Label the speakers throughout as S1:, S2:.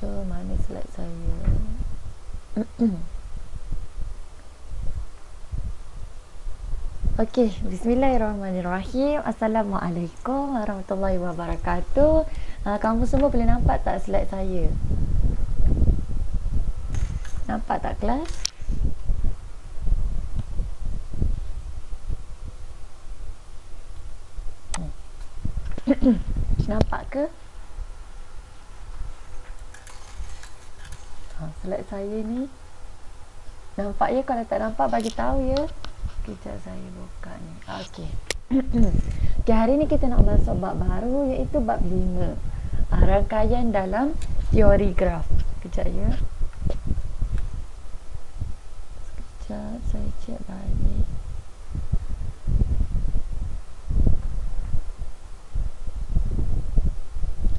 S1: muncul. Mana slide saya? Okey, bismillahirrahmanirrahim. Assalamualaikum warahmatullahi wabarakatuh. Kamu semua boleh nampak tak slide saya? Nampak tak kelas? Nampak ke? Slide saya ni nampak ya? Kalau tak nampak bagi tahu ya. Kejap saya buka ni. Okey. Okay, hari ni kita nak masuk bab baru iaitu bab 5. Rangkaian dalam teori graf. Kejap ya. Sekejap saya cek balik.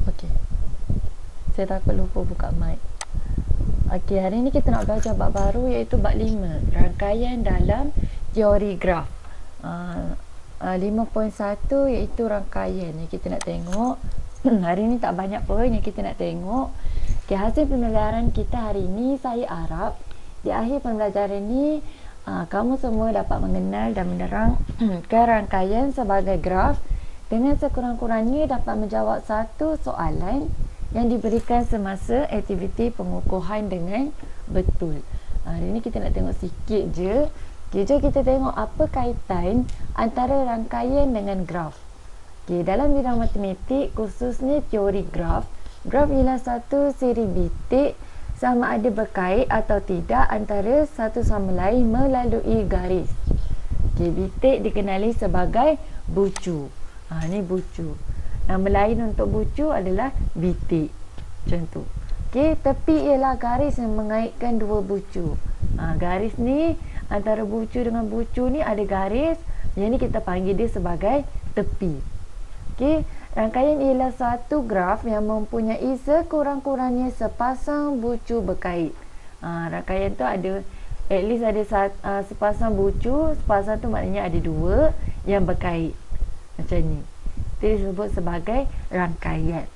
S1: Okey. Saya takut lupa buka mic. Okey, hari ni kita nak belajar bab baru iaitu bab 5. Rangkaian dalam teori graf. 5.1 iaitu rangkaian yang kita nak tengok. Hari ni tak banyak pun yang kita nak tengok. Okay, hasil pembelajaran kita hari ni saya harap di akhir pembelajaran ni kamu semua dapat mengenal dan menerang rangkaian sebagai graf dengan sekurang-kurangnya dapat menjawab satu soalan yang diberikan semasa aktiviti pengukuhan dengan betul. Hari ni kita nak tengok sikit je. Okay, jom kita tengok apa kaitan antara rangkaian dengan graf. Okay, dalam bidang matematik, khususnya teori graf, graf ialah satu siri bitik sama ada berkait atau tidak antara satu sama lain melalui garis. Okay, bitik dikenali sebagai bucu. Ni bucu. Nama lain untuk bucu adalah bitik. Macam tu. Okay, tepi ialah garis yang mengaitkan dua bucu. Garis ni antara bucu dengan bucu ni ada garis, yang ni kita panggil dia sebagai tepi. Okey, rangkaian ialah satu graf yang mempunyai sekurang-kurangnya sepasang bucu berkait. Rangkaian tu ada at least ada sepasang bucu, sepasang tu maknanya ada dua yang berkait. Macam ni. Itu disebut sebagai rangkaian.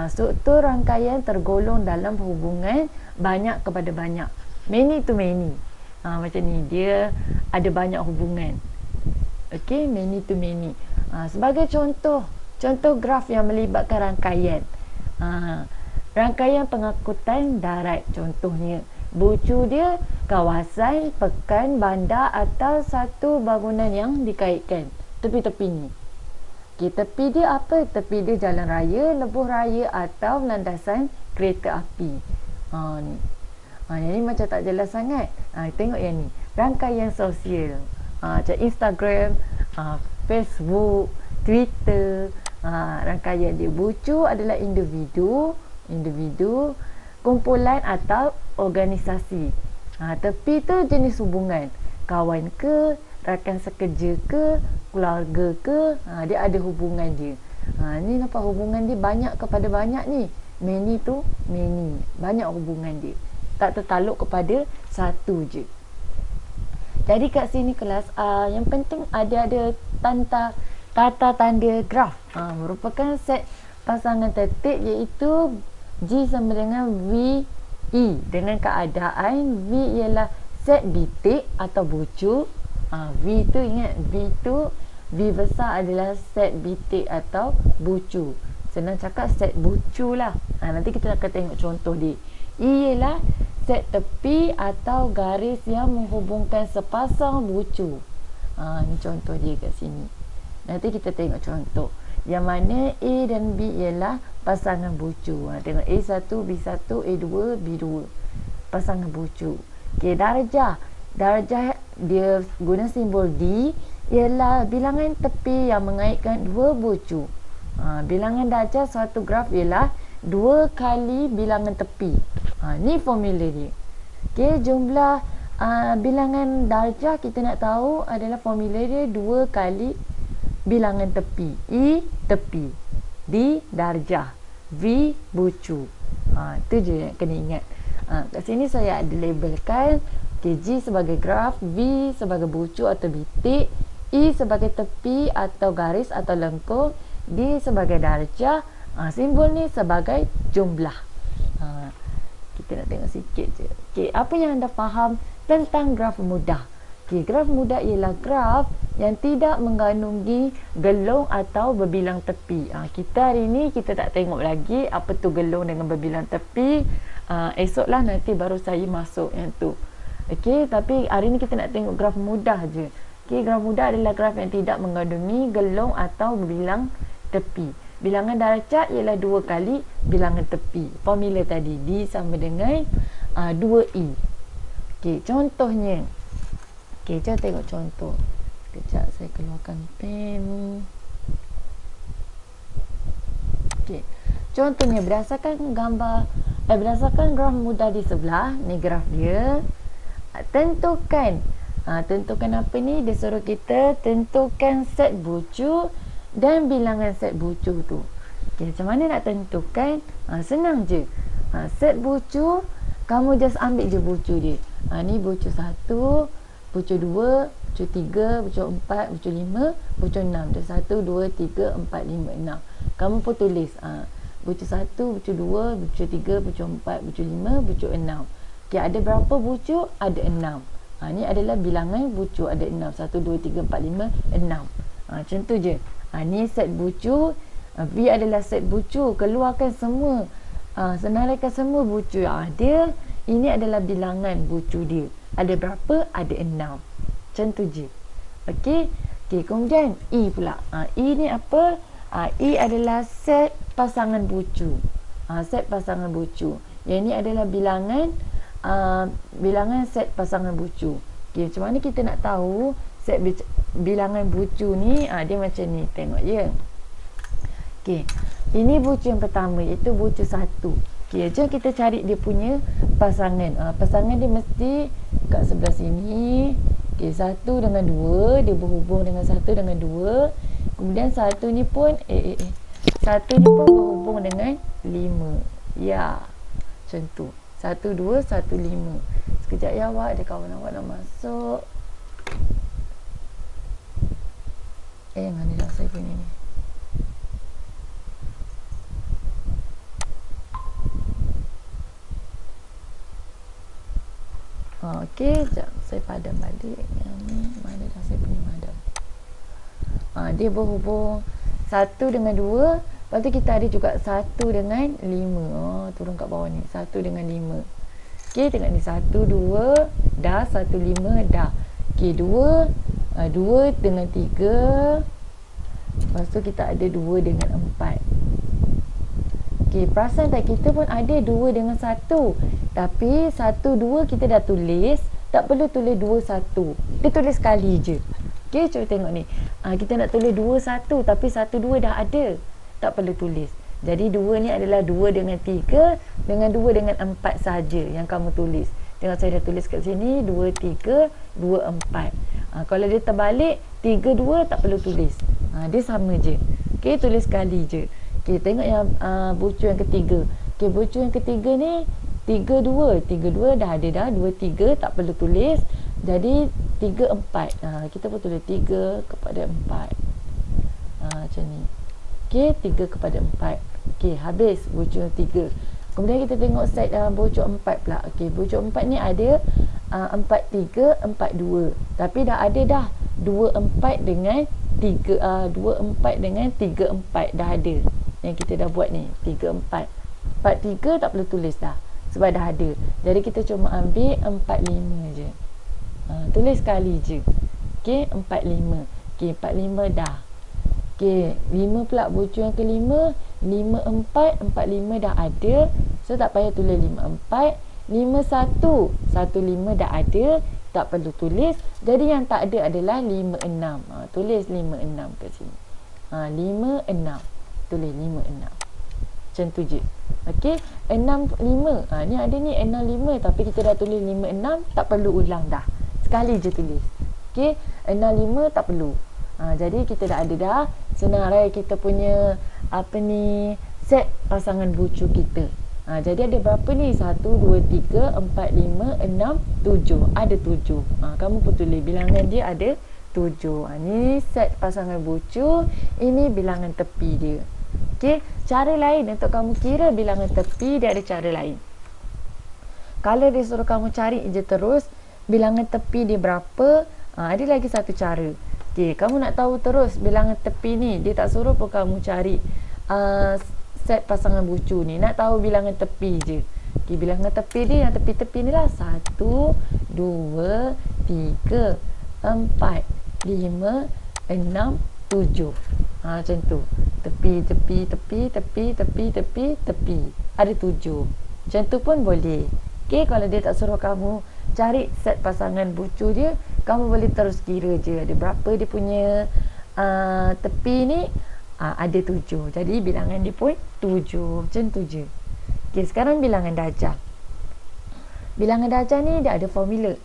S1: Struktur rangkaian tergolong dalam hubungan banyak kepada banyak. Many to many. Macam ni, dia ada banyak hubungan. Okey, many to many. Sebagai contoh graf yang melibatkan rangkaian. Rangkaian pengangkutan darat contohnya. Bucu dia kawasan, pekan, bandar atau satu bangunan yang dikaitkan. Tepi-tepi ni. Okey, tepi dia apa? Tepi dia jalan raya, lebuh raya atau landasan kereta api. Ni. Yang ni macam tak jelas sangat. Tengok yang ni. Rangkaian sosial. Macam Instagram, Facebook, Twitter. Rangkaian dia. Bucu adalah individu, kumpulan atau organisasi. Tepi tu jenis hubungan. Kawan ke, rakan sekerja ke, keluarga ke. Dia ada hubungan dia. Ni nampak hubungan dia banyak kepada banyak ni. Many tu many. Banyak hubungan dia. Tak tertaluk kepada satu je. Jadi kat sini kelas, yang penting ada tata tanda graf. Merupakan set pasangan tertib iaitu G sama dengan V E dengan keadaan V ialah set bitik atau bucu. V tu ingat, V besar adalah set bitik atau bucu. Senang cakap set bucu lah. Nanti kita akan tengok contoh dia. E ialah set tepi atau garis yang menghubungkan sepasang bucu. Ni contoh dia kat sini. Nanti kita tengok contoh. Yang mana A dan B ialah pasangan bucu. Tengok A1, B1, A2, B2. Pasangan bucu. Okey, darjah. Darjah dia guna simbol D ialah bilangan tepi yang mengaitkan dua bucu. Bilangan darjah suatu graf ialah 2 kali bilangan tepi. Ni formula dia. Okey, jumlah bilangan darjah kita nak tahu adalah formula dia 2 kali bilangan tepi. E tepi, D darjah, V bucu. Itu je yang kena ingat. Kat sini saya ada labelkan. Okay, G sebagai graf, V sebagai bucu atau bitik, E sebagai tepi atau garis atau lengkung, D sebagai darjah. Simbol ni sebagai jumlah. kita nak tengok sikit je. Okey, apa yang anda faham tentang graf mudah? Okey, graf mudah ialah graf yang tidak mengandungi gelong atau berbilang tepi. Kita hari ni kita tak tengok lagi apa tu gelong dengan berbilang tepi. Esoklah nanti baru saya masuk yang tu. Okey, tapi hari ni kita nak tengok graf mudah je. Okey, graf mudah adalah graf yang tidak mengandungi gelong atau berbilang tepi. Bilangan darjat ialah 2 kali bilangan tepi. Formula tadi D sama dengan 2E. Okey, contohnya. Okey, jom tengok contoh. Sekejap saya keluarkan pen ni. Okey. Contohnya berdasarkan graf mudah di sebelah, ni graf dia. Tentukan apa ni? Dia suruh kita tentukan set bucu dan bilangan set bucu tu. Okey, macam mana nak tentukan? Senang je. Set bucu, kamu just ambil je bucu dia. Ni bucu 1, bucu 2, bucu 3, bucu 4, bucu 5, bucu 6. Dia 1, 2, 3, 4, 5, 6. Kamu pun tulis bucu 1, bucu 2, bucu 3, bucu 4, bucu 5, bucu 6. Okey, ada berapa bucu? Ada 6. Ni adalah bilangan bucu, ada 6. 1, 2, 3, 4, 5, 6. Macam tu je. Ni set bucu. V adalah set bucu. Keluarkan semua, senaraikan semua bucu yang ada. Ini adalah bilangan bucu dia. Ada berapa? Ada 6. Macam tu je. Okey. Okey, kemudian E pula. E ni apa? E adalah set pasangan bucu. Set pasangan bucu. Yang ini adalah bilangan set pasangan bucu. Okey, macam mana kita nak tahu set bilangan bucu ni? Dia macam ni. Tengok ya. Okey. Ini bucu yang pertama, iaitu bucu 1. Okey, jom kita cari dia punya pasangan. Pasangan dia mesti kat sebelah sini. Okey, 1 dengan 2, dia berhubung dengan 1 dengan 2. Kemudian 1 ni pun 1 ni pun berhubung dengan 5. Ya. Macam tu. 1 2 1 5. Sekejap ya awak, ada kawan awak nak masuk. Mana dah saya punya ni. Okey, sekejap saya padam balik. Yang ni mana dah saya punya padam. Dia berhubung 1 dengan 2. Lepas tu kita ada juga 1 dengan 5. Turun kat bawah ni. 1 dengan 5. Okey, tengok ni. 1, 2 dah. 1, 5 dah. Okey, 2 dengan 3. Lepas tu kita ada 2 dengan 4. Okey, perasan tak, kita pun ada 2 dengan 1. Tapi 1, 2 kita dah tulis. Tak perlu tulis 2, 1. Dia tulis sekali je. Okey, cuba tengok ni. Kita nak tulis 2, 1. Tapi 1, 2 dah ada. Tak perlu tulis. Jadi 2 ni adalah 2 dengan 3 dengan 2 dengan 4 saja yang kamu tulis. Tengok saya dah tulis kat sini 2, 3, 2, 4. Kalau dia terbalik 3, 2 tak perlu tulis. Dia sama je. Okey, tulis sekali je. Okey, tengok yang bucu yang ketiga. Okey, bucu yang ketiga ni 3, 2. 3, 2 dah ada dah. 2, 3 tak perlu tulis. Jadi 3, 4. Kita pun tulis 3 kepada 4. Macam ni. Okey, 3 kepada 4. Okey, habis bucu yang 3. Kemudian kita tengok set bucu 4 pula. Okey, bucu 4 ni ada 4, 3, 4, 2. Tapi dah ada dah 2, 4 dengan 3, 2, 4 dengan 3, 4 dah ada. Yang kita dah buat ni, 3, 4. 4, 3 tak perlu tulis dah. Sebab dah ada. Jadi kita cuma ambil 4, 5 je. Tulis sekali je. Okey, 4, 5. Okey, 4, 5 dah. Okey, 5 pula bucu yang kelima. 5, 4, 4, 5 dah ada. So tak payah tulis 5, 4. 5, 1. 1, 5 dah ada. Tak perlu tulis. Jadi yang tak ada adalah 5, 6. Tulis 5, 6 kat sini. 5, 6. Tulis 5, 6. Macam tu je. Okey, 6, 5. Ni ada ni 6, 5. Tapi kita dah tulis 5, 6. Tak perlu ulang dah. Sekali je tulis. Okey, 6, 5 tak perlu. Jadi kita dah ada dah senarai kita punya set pasangan bucu kita. Jadi ada berapa ni? 1, 2, 3, 4, 5, 6, 7. Ada 7. Kamu pun tulis bilangan dia ada 7. Ni set pasangan bucu. Ini bilangan tepi dia. Okey, cara lain untuk kamu kira bilangan tepi, dia ada cara lain. Kalau dia suruh kamu cari je terus bilangan tepi dia berapa, ada lagi satu cara. Okey, kamu nak tahu terus bilangan tepi ni, dia tak suruh pun kamu cari set pasangan bucu ni. Nak tahu bilangan tepi je. Okey, bilangan tepi dia yang tepi-tepi ni lah 1, 2, 3, 4, 5, 6, 7. Macam tu. Tepi, tepi, tepi, tepi, tepi, tepi, tepi. Ada 7. Macam tu pun boleh. Okey, kalau dia tak suruh kamu cari set pasangan bucu dia, kamu boleh terus kira je ada berapa dia punya tepi ni. Ada 7. Jadi bilangan dia pun 7. Macam tu je. Okey, sekarang bilangan darjah. Bilangan darjah ni dia ada formula.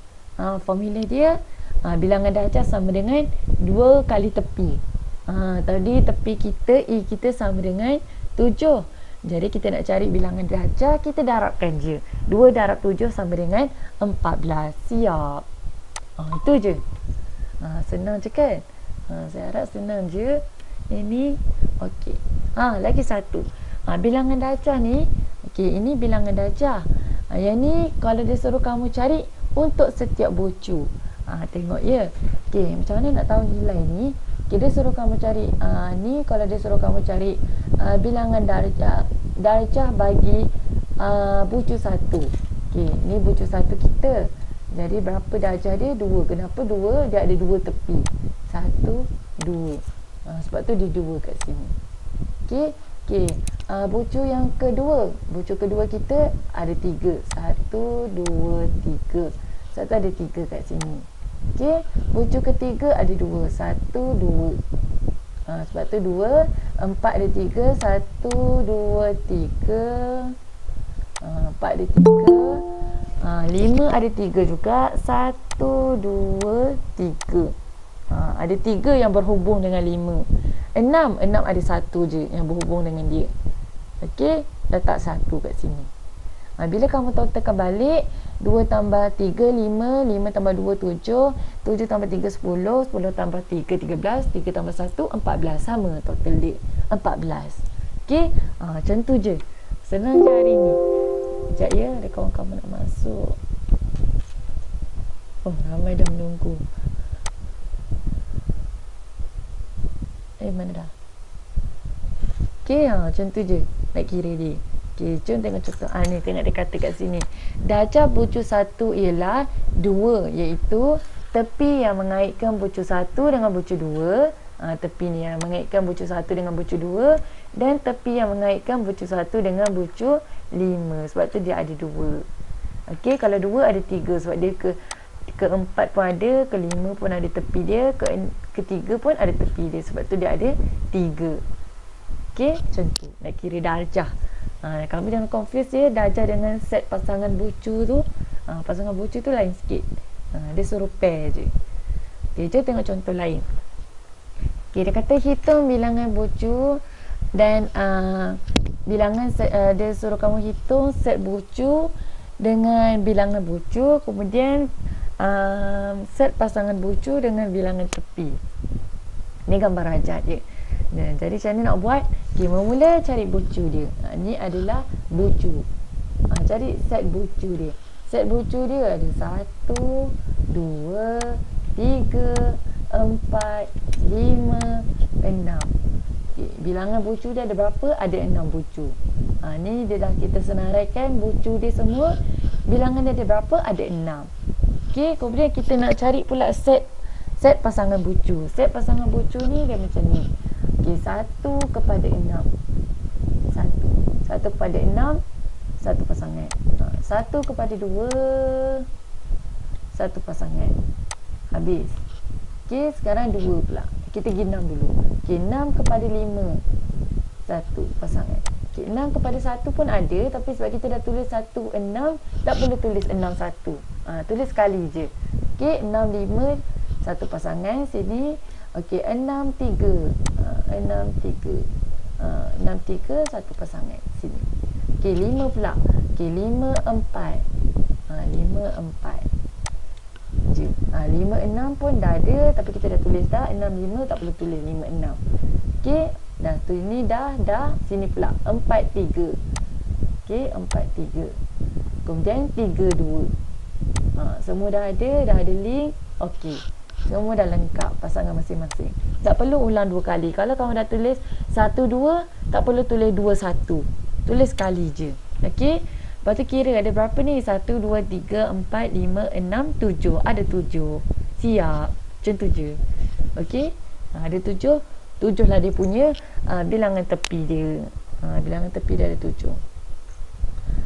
S1: Formula dia bilangan darjah sama dengan 2 kali tepi. Tadi tepi kita I kita sama dengan 7. Jadi kita nak cari bilangan darjah, kita darabkan je. 2 darab 7 sama dengan 14. Siap. Itu je. Senang je kan? Saya harap senang je. Ini okey. Lagi satu. Bilangan darjah ni, okey, ini bilangan darjah. Yang ni kalau dia suruh kamu cari untuk setiap bucu. Tengok ya. Okey, macam mana nak tahu nilai ni? Okay, dia suruh kamu cari ni kalau dia suruh kamu cari bilangan darjah bagi bucu 1. Okey, ni bucu 1 kita. Jadi berapa darjah dia? 2. Kenapa 2? Dia ada 2 tepi. 1, 2. Sebab tu dia 2 kat sini. Okey. Okey. Bucu yang kedua. Bucu kedua kita ada 3. 1, 2, 3. Satu ada 3 kat sini. Okey, bucu ketiga ada 2. 1, 2. Sebab tu 2. 4 ada 3. 1, 2, 3. 4 ada 3. 5 ada 3 juga. 1, 2, 3. Ada 3 yang berhubung dengan 5. 6 ada 1 je yang berhubung dengan dia. Okey, letak 1 kat sini. Bila kamu totalkan balik, 2 tambah 3, 5, 5 tambah 2, 7, 7 tambah 3, 10, 10 tambah 3, 13, 3 tambah 1, 14. Sama total dia, 14. Okey, macam tu je. Senang je hari ni. Sekejap ya, ada kawan-kawan nak masuk. Ramai dah menunggu. Mana dah? Okey, macam tu je nak kira dia. Okey, jom tengok contoh. Ni tengok dia kata kat sini. Darjah bucu 1 ialah 2, iaitu tepi yang mengaitkan bucu 1 dengan bucu 2. Tepi ni yang mengaitkan bucu 1 dengan bucu 2, dan tepi yang mengaitkan bucu 1 dengan bucu 5. Sebab tu dia ada 2. Okey, kalau 2 ada 3 sebab dia keempat pun ada, kelima pun ada tepi dia, ketiga pun ada tepi dia. Sebab tu dia ada 3. Okey, macam tu nak kira darjah. Kamu jangan confuse ya darjah dengan set pasangan bucu tu. Pasangan bucu tu lain sikit. Dia suruh pair je. Okay, jom tengok contoh lain. Okay, dia kata hitung bilangan bucu dan bilangan set, dia suruh kamu hitung set bucu dengan bilangan bucu, kemudian set pasangan bucu dengan bilangan tepi. Ni gambar rajah je. Jadi macam mana nak buat? Okay, mula cari bucu dia. Ni adalah bucu. Cari set bucu dia. Set bucu dia ada 1, 2, 3, 4, 5, 6. Okay, bilangan bucu dia ada berapa? Ada 6 bucu. Ni dia dah kita senaraikan bucu dia semua. Bilangan dia ada berapa? Ada 6. Okay, kemudian kita nak cari pula set pasangan bucu. Set pasangan bucu ni dia macam ni. Okey, 1 kepada 6. 1 kepada 6, 1 pasangan. 1 kepada 2, 1 pasangan. Habis. Okey, sekarang 2 pula. Kita pergi 6 dulu. Okey, 6 kepada 5, 1 pasangan. Okey, 6 kepada 1 pun ada, tapi sebab kita dah tulis 1, 6, tak perlu tulis 6, 1. Tulis sekali je. Okey, 6, 5, 1 pasangan sini. Okey, 6, 3. 6, 3. 6, 3, 1 pasangan sini. Okey, 5 pula. Okey, 5, 4. 5, 4. 5, 6 pun dah ada, tapi kita dah tulis dah. 6, 5 tak perlu tulis 5, 6. Okey, dah tu ini dah. Sini pula 4, 3. Okey, 4, 3. Kemudian 32. Semua dah ada link. Okey. Semua dah lengkap pasangan masing-masing. Tak perlu ulang 2 kali. Kalau kamu dah tulis 1 2, tak perlu tulis 2 1. Tulis sekali je. Okey. Lepas tu kira ada berapa ni? 1 2 3 4 5 6 7. Ada 7. Siap. Macam tu je. Okey. Ada 7. 7 lah dia punya bilangan tepi dia. Bilangan tepi dia ada 7.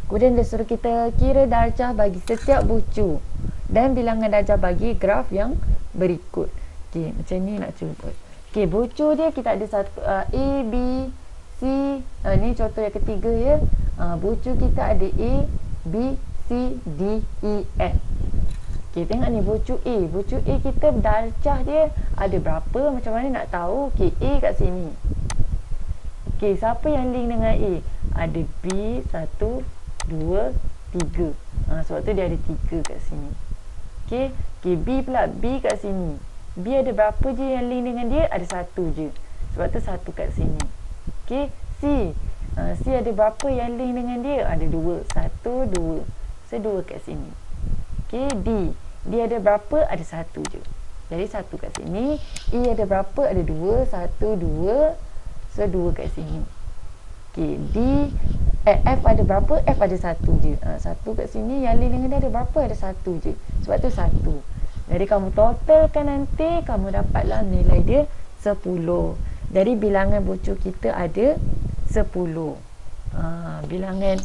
S1: Kemudian dia suruh kita kira darjah bagi setiap bucu dan bilangan darjah bagi graf yang berikut. Okey, macam ni nak cuba. Okey, bucu dia kita ada satu A, B, C. Ni contoh yang ketiga ya. Bucu kita ada A, B, C, D, E, F. Okey, tengok ni bucu A. Bucu A kita darjah dia ada berapa? Macam mana nak tahu? Okey, A kat sini. Okey, siapa yang link dengan A? Ada B, 1, 2, 3. Sebab tu dia ada 3 kat sini. Okey, B pula. B kat sini. B ada berapa je yang link dengan dia? Ada 1 je. Sebab tu 1 kat sini. Okey, C. C ada berapa yang link dengan dia? Ada 2. 1, 2. So, 2 kat sini. Okey, D. D ada berapa? Ada 1 je. Jadi 1 kat sini. E ada berapa? Ada 2. 1, 2. So, 2 kat sini. Okey, F ada berapa? F ada 1 je. 1 kat sini. Yang link dengan dia ada berapa? Ada 1 je. Sebab tu 1. Jadi kamu totalkan nanti, kamu dapatlah nilai dia 10. Jadi bilangan bucu kita ada 10. Bilangan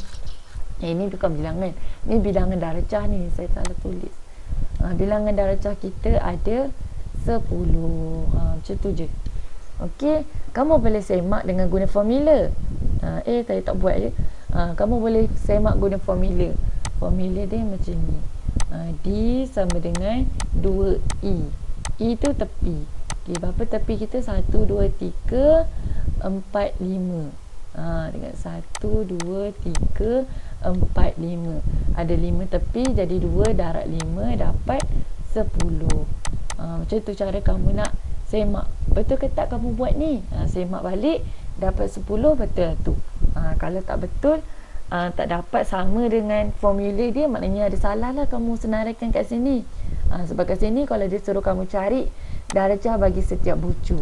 S1: ini bukan bilangan. Ni bilangan darjah ni. Saya salah tulis. Bilangan darjah kita ada 10. Macam tu je. Okey, kamu boleh semak dengan guna formula. Saya tak buat je. Kamu boleh semak guna formula. Formula dia macam ni. D sama dengan 2E. E tu tepi. Okey, berapa tepi kita? 1, 2, 3, 4, 5. Dengan 1, 2, 3, 4, 5. Ada 5 tepi, jadi 2 darab 5 dapat 10. Macam tu cara kamu nak semak. Betul ke tak kamu buat ni? Semak balik dapat 10, betul tu. Kalau tak betul, tak dapat sama dengan formula dia, maknanya ada salah lah kamu senaraikan kat sini. Sebab kat sini kalau dia suruh kamu cari darjah bagi setiap bucu.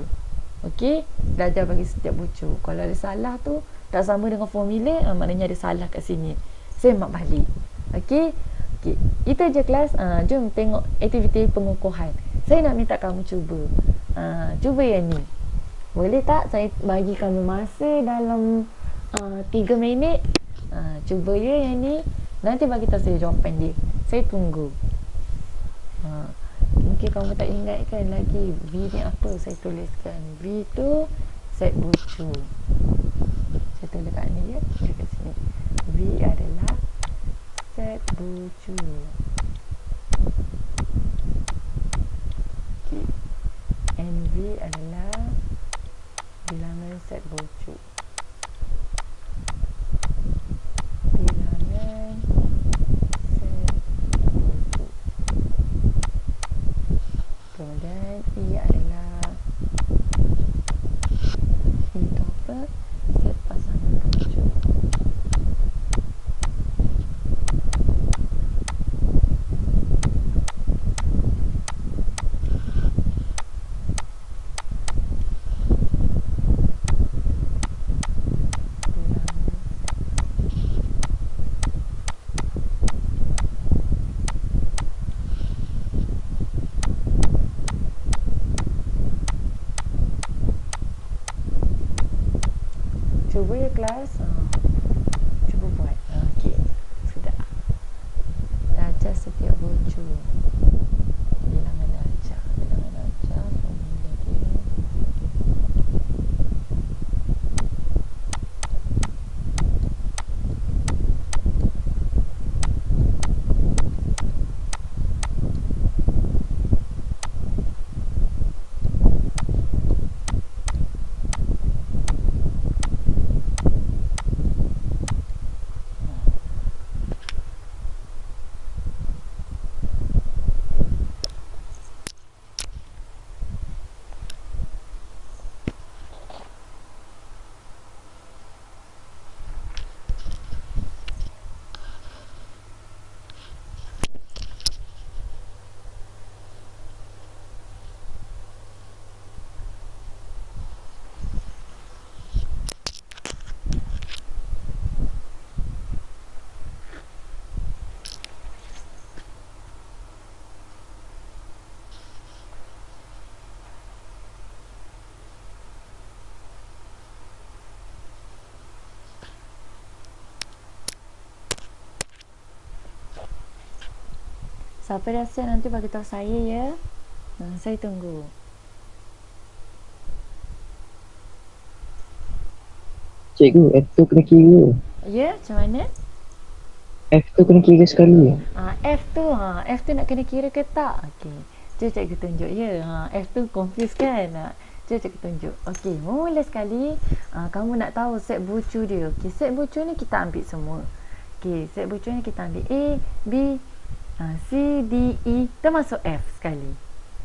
S1: Okey, darjah bagi setiap bucu. Kalau ada salah tu tak sama dengan formula, maknanya ada salah kat sini. Semak balik. Okey. Okey, itu je kelas. Jom tengok aktiviti pengukuhan. Saya nak minta kamu cuba. Cuba yang ni. Boleh tak saya bagi kamu masa dalam 3 minit? Cuba ya yang ni. Nanti bagi tahu saya jawapan dia. Saya tunggu. Mungkin kamu tak ingat kan lagi V ni apa saya tuliskan. V tu set bucu. Saya tulis kat ni ya. Dekat sini. V adalah set bucu. Okay. NV adalah bilangan set bucu. Bilangan set bucu. Kemudian E adalah E tu apa? Set pasangan bucu. Cuba ya kelas. Cuba buat. Okey. Sudah. Darjah setiap bucu. Bilangan darjah. Bilangan darjah. Formula dia. Siapa dah set nanti bagi tahu saya ya. Saya tunggu.
S2: Cikgu, F tu kena kira.
S1: Ya, macam mana?
S2: F tu kena kira sekali.
S1: F tu nak kena kira ke tak? Okey. Jom cikgu tunjuk ya. F tu confuse kan? Jom cikgu tunjuk. Okey, mula sekali kamu nak tahu set bucu dia. Okey, set bucu ni kita ambil semua. Okey, set bucu ni kita ambil A, B, C, D, E termasuk F sekali.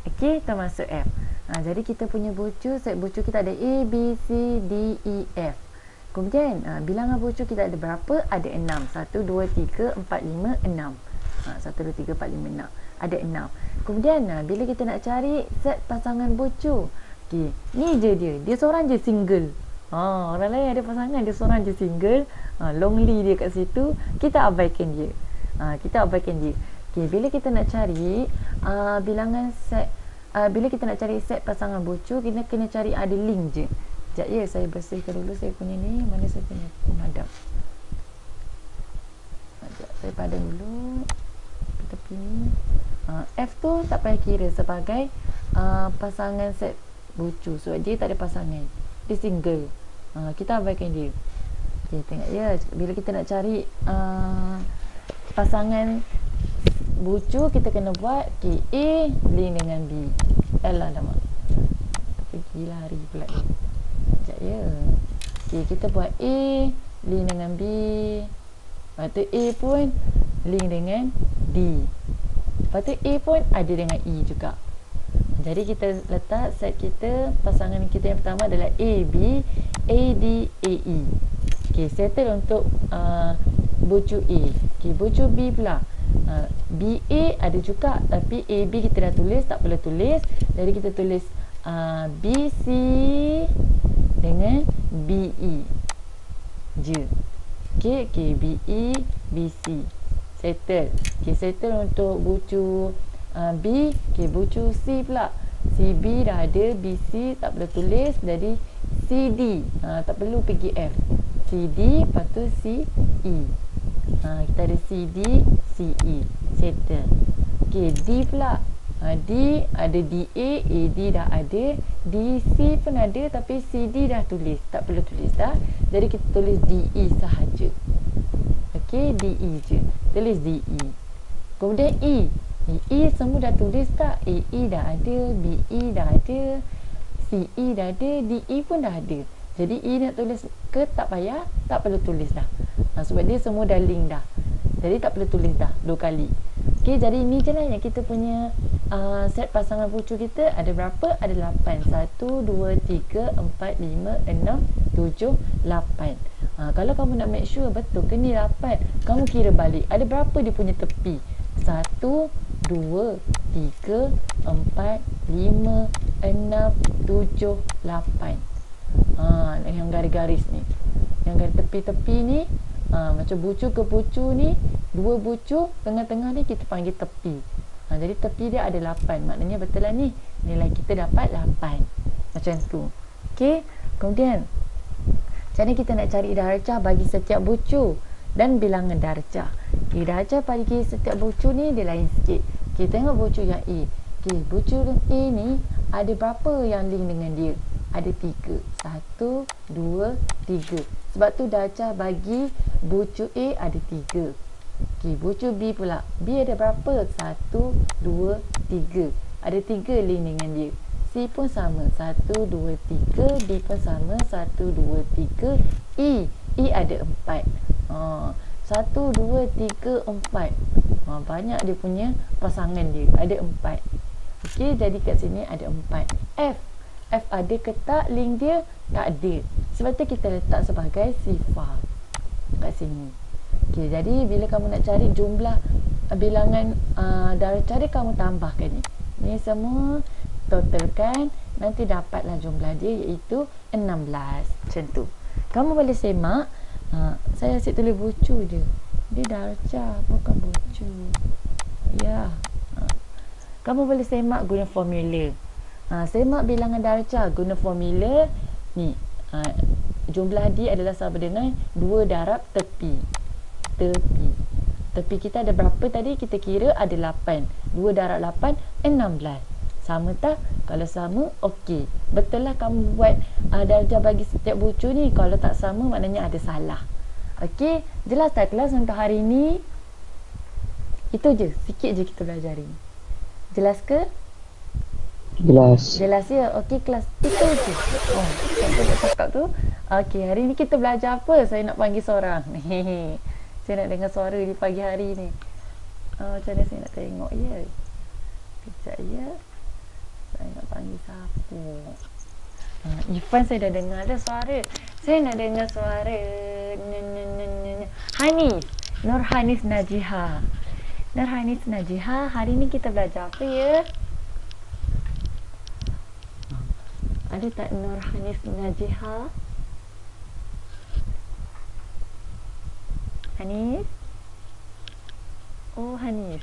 S1: Okey, termasuk F. Jadi kita punya bucu, set bucu kita ada A, B, C, D, E, F. Kemudian bilangan bucu kita ada berapa? Ada 6. 1, 2, 3, 4, 5, 6. 1, 2, 3, 4, 5, 6. Ada 6. Kemudian bila kita nak cari set pasangan bucu, okay, ni je dia. Dia seorang je single. Orang lain ada pasangan, dia seorang je single. Lonely dia kat situ. Kita abaikan dia. Kita abaikan dia. Okay, bila kita nak cari bilangan set, bila kita nak cari set pasangan bucu, kita kena cari ada link je. Sekejap ya, saya bersihkan dulu saya punya ni. Mana saya punya pemadam. Sekejap, saya padam dulu tepi ni. F tu tak payah kira sebagai pasangan set bucu. Sebab dia tak ada pasangan. Dia single. Kita abaikan dia. Okay, tengok ya. Bila kita nak cari pasangan bucu, kita kena buat okay, A link dengan B. Alamak, pergi lari pula ni. Sekejap ya. Okay, kita buat A link dengan B. Lepas tu A pun link dengan D. Lepas tu A pun ada dengan E juga. Jadi kita letak set kita, pasangan kita yang pertama adalah A, B, A, D, A, E. Okay, settle untuk bucu A. Okay, bucu B pula. B, A ada juga, tapi A, B kita dah tulis, tak perlu tulis. Jadi kita tulis B, C dengan B, E je. Okay, B, E, B, C. Settle. Okay, settle untuk bucu B. Okay, bucu C pula. C, B dah ada, B, C tak perlu tulis. Jadi C, D tak perlu pergi F. C, D, lepas tu C, E. Kita ada C, D, C, E. Settle. Okay, D pula. D ada D, A D dah ada, D, C pun ada, tapi C, D dah tulis, tak perlu tulis dah. Jadi kita tulis D, E sahaja. Okay, D, E je. Tulis D, E. Kemudian E. E semua dah tulis tak? A, E dah ada, B, E dah ada, C, E dah ada, D, E pun dah ada. Jadi E nak tulis ke tak payah, tak perlu tulis dah. Sebab dia semua dah link dah. Jadi tak perlu tulis dah 2 kali. Okay, jadi ni je lah yang kita punya set pasangan bucu kita. Ada berapa? Ada 8. 1, 2, 3, 4, 5, 6, 7, 8. Kalau kamu nak make sure betul ke ni 8, kamu kira balik. Ada berapa dia punya tepi? 1, 2, 3, 4, 5, 6, 7, 8. Yang garis-garis ni, yang garis tepi-tepi ni, macam bucu ke bucu ni, 2 bucu, tengah-tengah ni kita panggil tepi. Jadi tepi dia ada 8. Maknanya betul lah ni, nilai kita dapat 8. Macam tu. Okay, kemudian macam mana kita nak cari darjah bagi setiap bucu dan bilangan darjah. Okay, darjah bagi setiap bucu ni dia lain sikit. Okay, tengok bucu yang A. Okay, bucu A ni ada berapa yang link dengan dia? Ada 3. 1, 2, 3. Sebab tu darjah bagi bucu A ada 3. Okay, bucu B pula. B ada berapa? 1, 2, 3. Ada 3 link dengan dia. C pun sama. 1, 2, 3. D pun sama. 1, 2, 3. E. E ada 4. 1, 2, 3, 4. Banyak dia punya pasangan dia. Ada 4. Okay, jadi kat sini ada 4. F. F ada ke tak link dia? Tak ada. Sebab tu kita letak sebagai sifar kat sini. Okay, jadi bila kamu nak cari jumlah bilangan darjah dia, kamu tambahkan ni. Ni semua totalkan, nanti dapatlah jumlah dia iaitu 16. Macam tu. Kamu boleh semak. Saya asyik tulis bucu je. Dia darjah, bukan bucu. Ya. Kamu boleh semak guna formula. Semak bilangan darjah guna formula ni. Jumlah D adalah sama dengan 2 darab tepi. Tepi. Tepi kita ada berapa tadi? Kita kira ada 8. 2 darab 8, 16. Sama tak? Kalau sama, okey. Betul lah kamu buat darjah bagi setiap bucu ni. Kalau tak sama, maknanya ada salah. Okey, jelas tak kelas untuk hari ni? Itu je, sikit je kita belajar hari ni. Jelas ke?
S2: Jelas.
S1: Jelas ya? Okey kelas, itu je. Oh, saya nak cakap tu. Okey, hari ni kita belajar apa? Saya nak panggil seorang. Saya nak dengar suara di pagi hari ni. Macam mana saya nak tengok ya? Kejap ya. Saya nak panggil siapa? Ifan saya dah dengar dah suara. Saya nak dengar suara Hanis. Nurhanis Najiha. Nurhanis Najiha, hari ni kita belajar apa ya? Ada tak Nurhanis Najiha? Hanis? Oh, Hanis.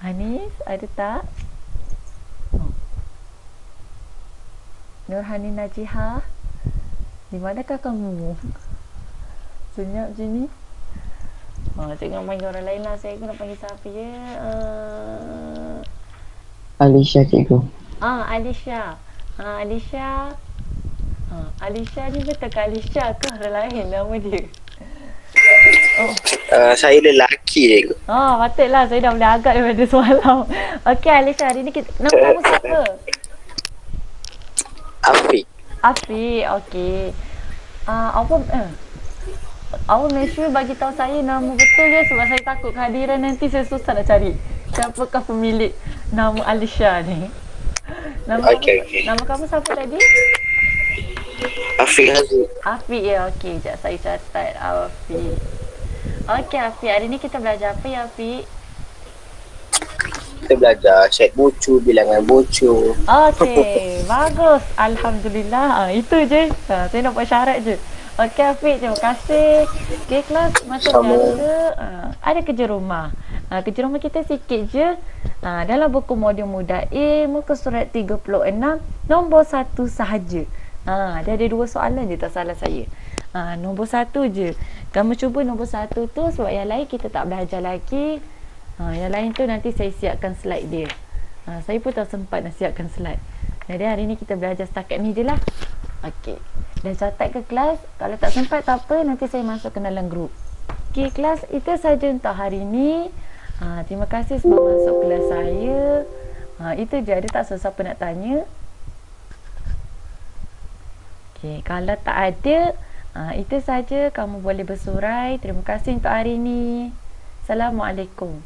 S1: Hanis, ada tak? Nurhanis Najiha, di manakah kamu? Senyap je ni. Tengok panggil orang lain lah. Saya nak panggil siapa ya?
S2: Alisha cikgu.
S1: Alisha. Alisha. Alisha ni betul ke Alisha ke orang lain nama dia?
S3: Saya lelaki cikgu.
S1: Patutlah saya dah boleh agak daripada semalam. Okey Alisha, hari ni kita, nama kamu siapa?
S3: Afiq.
S1: Afiq, okey. Awak make sure bagi tahu saya nama betul ya, sebab saya takut kehadiran nanti saya susah nak cari. Siapakah pemilik nama Alisha ni? Nama kamu siapa tadi?
S3: Afiq Haziq.
S1: Afiq ya, okey. Sekejap saya catat Afiq. Okey Afiq, hari ni kita belajar apa ya Afiq?
S3: Kita belajar set bucu, bilangan bucu.
S1: Okey, bagus. Alhamdulillah. Itu je. Saya nak buat syarat je. Okey Afiq, terima kasih. Okey kelas, macam biasa ada kerja rumah. Kerja rumah kita sikit je. Dalam buku modul muda A, muka surat 36, nombor 1 sahaja. Dia ada 2 soalan je tak salah saya. Nombor 1 je. Kamu cuba nombor 1 tu, sebab yang lain kita tak belajar lagi. Yang lain tu nanti saya siapkan slide dia. Saya pun tak sempat nak siapkan slide. Jadi hari ni kita belajar setakat ni je lah. Okey. Dah catat ke kelas? Kalau tak sempat tak apa, nanti saya masuk ke dalam grup. Okey kelas, itu saja untuk hari ni. Terima kasih sebab masuk kelas saya. Itu je, ada tak siapa nak tanya? Okey, kalau tak ada, itu saja, kamu boleh bersurai. Terima kasih untuk hari ni. Assalamualaikum.